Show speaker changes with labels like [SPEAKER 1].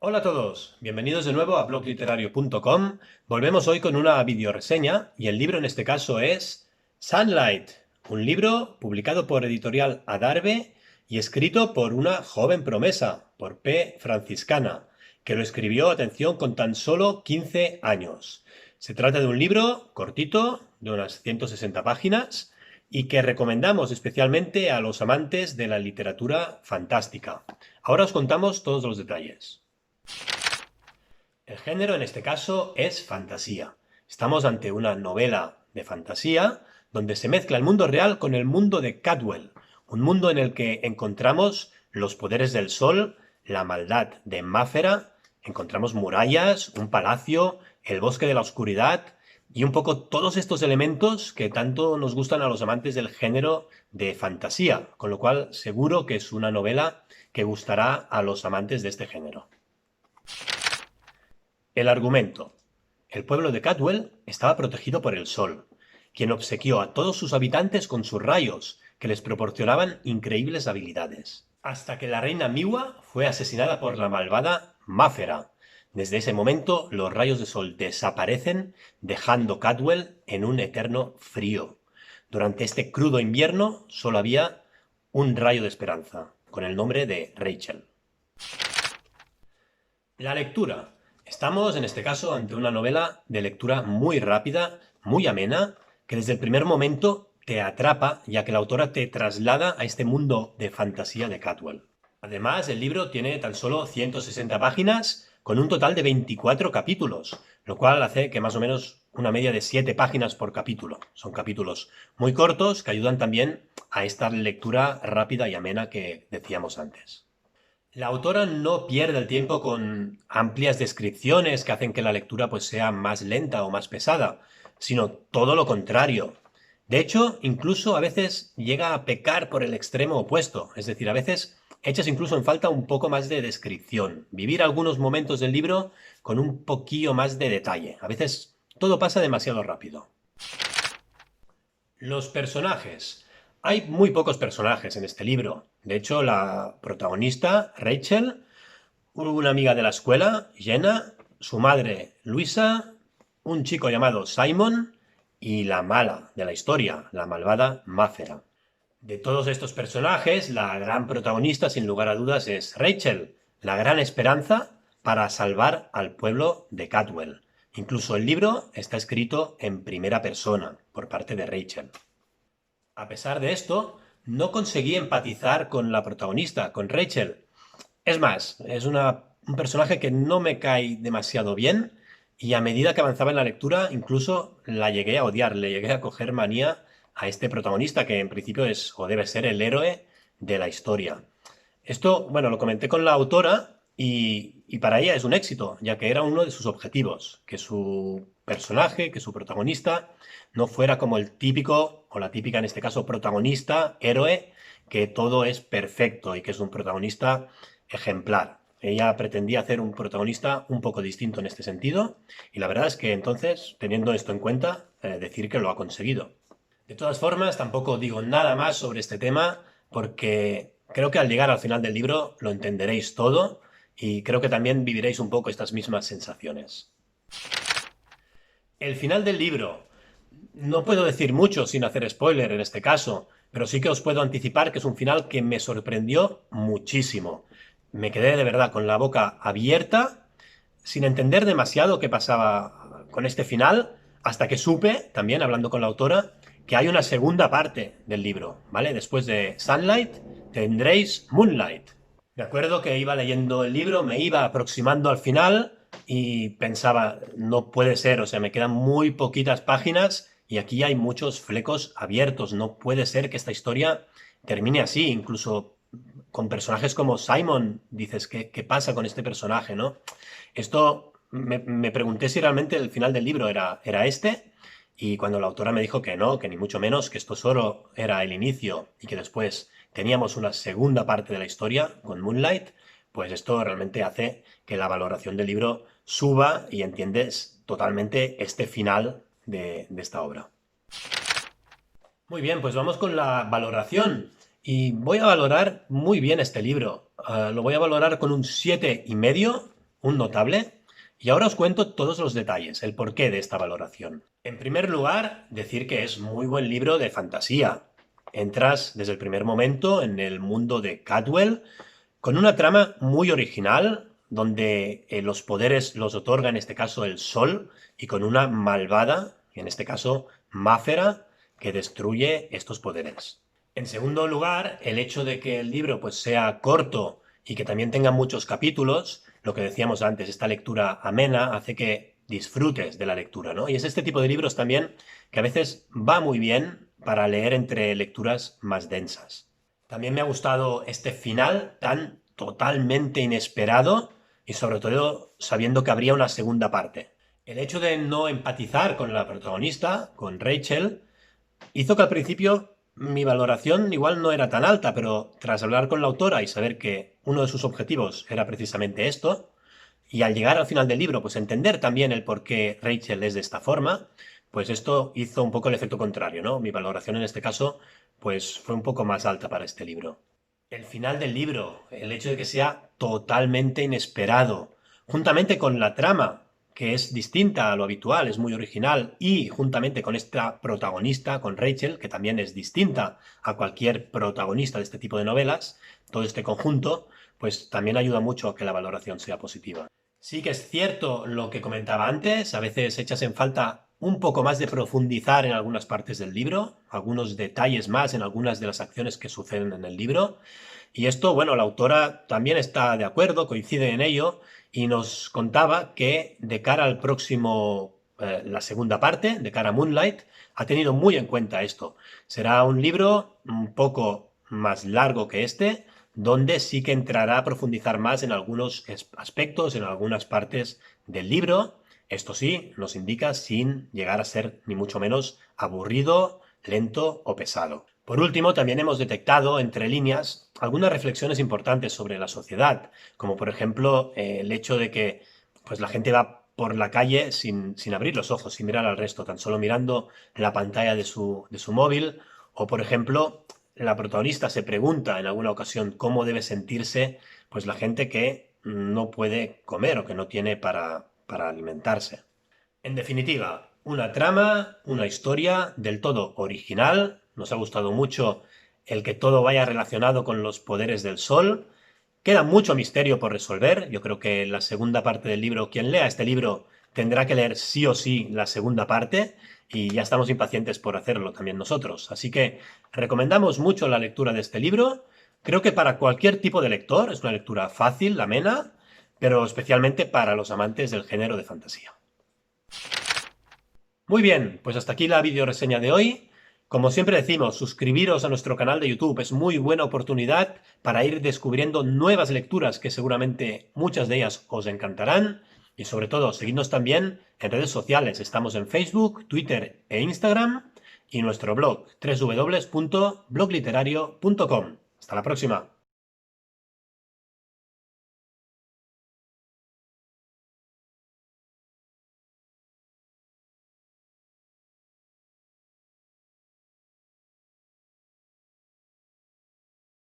[SPEAKER 1] Hola a todos, bienvenidos de nuevo a blogliterario.com. Volvemos hoy con una videoreseña y el libro en este caso es Sunlight, un libro publicado por Editorial Adarve y escrito por una joven promesa, por P. Franciscana, que lo escribió, atención, con tan solo 15 años. Se trata de un libro cortito, de unas 160 páginas, y que recomendamos especialmente a los amantes de la literatura fantástica. Ahora os contamos todos los detalles. El género en este caso es fantasía. Estamos ante una novela de fantasía donde se mezcla el mundo real con el mundo de Cadwell, un mundo en el que encontramos los poderes del sol, la maldad de Máfera, encontramos murallas, un palacio, el bosque de la oscuridad y un poco todos estos elementos que tanto nos gustan a los amantes del género de fantasía, con lo cual seguro que es una novela que gustará a los amantes de este género. El argumento. El pueblo de Cadwell estaba protegido por el sol, quien obsequió a todos sus habitantes con sus rayos, que les proporcionaban increíbles habilidades. Hasta que la reina Miwa fue asesinada por la malvada Máfera. Desde ese momento, los rayos de sol desaparecen, dejando Cadwell en un eterno frío. Durante este crudo invierno, solo había un rayo de esperanza, con el nombre de Rachel. La lectura. Estamos, en este caso, ante una novela de lectura muy rápida, muy amena, que desde el primer momento te atrapa, ya que la autora te traslada a este mundo de fantasía de Cadwell. Además, el libro tiene tan solo 160 páginas, con un total de 24 capítulos, lo cual hace que más o menos una media de 7 páginas por capítulo. Son capítulos muy cortos que ayudan también a esta lectura rápida y amena que decíamos antes. La autora no pierde el tiempo con amplias descripciones que hacen que la lectura pues sea más lenta o más pesada, sino todo lo contrario. De hecho, incluso a veces llega a pecar por el extremo opuesto, es decir, a veces echas incluso en falta un poco más de descripción, vivir algunos momentos del libro con un poquillo más de detalle. A veces todo pasa demasiado rápido. Los personajes. Hay muy pocos personajes en este libro. De hecho, la protagonista, Rachel, una amiga de la escuela, Jenna, su madre, Luisa, un chico llamado Simon y la mala de la historia, la malvada Máfera. De todos estos personajes, la gran protagonista, sin lugar a dudas, es Rachel, la gran esperanza para salvar al pueblo de Cadwell. Incluso el libro está escrito en primera persona, por parte de Rachel. A pesar de esto, no conseguí empatizar con la protagonista, con Rachel. Es más, es un personaje que no me cae demasiado bien y a medida que avanzaba en la lectura incluso la llegué a odiar, le llegué a coger manía a este protagonista que en principio es o debe ser el héroe de la historia. Esto, bueno, lo comenté con la autora y para ella es un éxito, ya que era uno de sus objetivos, que su personaje, que su protagonista, no fuera como el típico, o la típica en este caso, protagonista, héroe, que todo es perfecto y que es un protagonista ejemplar. Ella pretendía hacer un protagonista un poco distinto en este sentido y la verdad es que entonces, teniendo esto en cuenta, decir que lo ha conseguido. De todas formas, tampoco digo nada más sobre este tema porque creo que al llegar al final del libro lo entenderéis todo y creo que también viviréis un poco estas mismas sensaciones. El final del libro. No puedo decir mucho sin hacer spoiler en este caso, pero sí que os puedo anticipar que es un final que me sorprendió muchísimo. Me quedé de verdad con la boca abierta, sin entender demasiado qué pasaba con este final, hasta que supe, también hablando con la autora, que hay una segunda parte del libro, ¿vale? Después de Sunlight tendréis Moonlight. De acuerdo que iba leyendo el libro, me iba aproximando al final y pensaba, no puede ser, o sea, me quedan muy poquitas páginas y aquí hay muchos flecos abiertos, no puede ser que esta historia termine así, incluso con personajes como Simon, dices, ¿qué pasa con este personaje, no? Esto me pregunté si realmente el final del libro era este, y cuando la autora me dijo que no, que ni mucho menos, que esto solo era el inicio y que después teníamos una segunda parte de la historia con Moonlight, pues esto realmente hace que la valoración del libro suba y entiendes totalmente este final de esta obra. Muy bien, pues vamos con la valoración. Y voy a valorar muy bien este libro. Lo voy a valorar con un 7,5, un notable, y ahora os cuento todos los detalles, el porqué de esta valoración. En primer lugar, decir que es muy buen libro de fantasía. Entras desde el primer momento en el mundo de Cadwell, con una trama muy original, donde los poderes los otorga en este caso el Sol, y con una malvada, en este caso Máfera, que destruye estos poderes. En segundo lugar, el hecho de que el libro pues, sea corto y que también tenga muchos capítulos, lo que decíamos antes, esta lectura amena hace que disfrutes de la lectura, ¿no? Y es este tipo de libros también que a veces va muy bien para leer entre lecturas más densas. También me ha gustado este final tan totalmente inesperado y sobre todo sabiendo que habría una segunda parte. El hecho de no empatizar con la protagonista, con Rachel, hizo que al principio mi valoración igual no era tan alta, pero tras hablar con la autora y saber que uno de sus objetivos era precisamente esto, y al llegar al final del libro, pues entender también el por qué Rachel es de esta forma, pues esto hizo un poco el efecto contrario, ¿no? Mi valoración en este caso, pues fue un poco más alta para este libro. El final del libro, el hecho de que sea totalmente inesperado, juntamente con la trama, que es distinta a lo habitual, es muy original, y juntamente con esta protagonista, con Rachel, que también es distinta a cualquier protagonista de este tipo de novelas, todo este conjunto, pues también ayuda mucho a que la valoración sea positiva. Sí que es cierto lo que comentaba antes, a veces echas en falta un poco más de profundizar en algunas partes del libro, algunos detalles más en algunas de las acciones que suceden en el libro, y esto, bueno, la autora también está de acuerdo, coincide en ello, y nos contaba que de cara al próximo, la segunda parte, de cara a Moonlight, ha tenido muy en cuenta esto. Será un libro un poco más largo que este, donde sí que entrará a profundizar más en algunos aspectos, en algunas partes del libro. Esto sí, nos indica sin llegar a ser ni mucho menos aburrido, lento o pesado. Por último, también hemos detectado entre líneas algunas reflexiones importantes sobre la sociedad, como por ejemplo el hecho de que pues, la gente va por la calle sin abrir los ojos, sin mirar al resto, tan solo mirando la pantalla de su móvil, o por ejemplo la protagonista se pregunta en alguna ocasión cómo debe sentirse pues la gente que no puede comer o que no tiene para alimentarse. En definitiva, una trama, una historia del todo original. Nos ha gustado mucho el que todo vaya relacionado con los poderes del sol. Queda mucho misterio por resolver. Yo creo que la segunda parte del libro, quien lea este libro tendrá que leer sí o sí la segunda parte y ya estamos impacientes por hacerlo también nosotros. Así que recomendamos mucho la lectura de este libro. Creo que para cualquier tipo de lector es una lectura fácil, amena, pero especialmente para los amantes del género de fantasía. Muy bien, pues hasta aquí la videoreseña de hoy. Como siempre decimos, suscribiros a nuestro canal de YouTube es muy buena oportunidad para ir descubriendo nuevas lecturas que seguramente muchas de ellas os encantarán. Y sobre todo, seguidnos también en redes sociales. Estamos en Facebook, Twitter e Instagram y nuestro blog www.blogliterario.com. Hasta la próxima.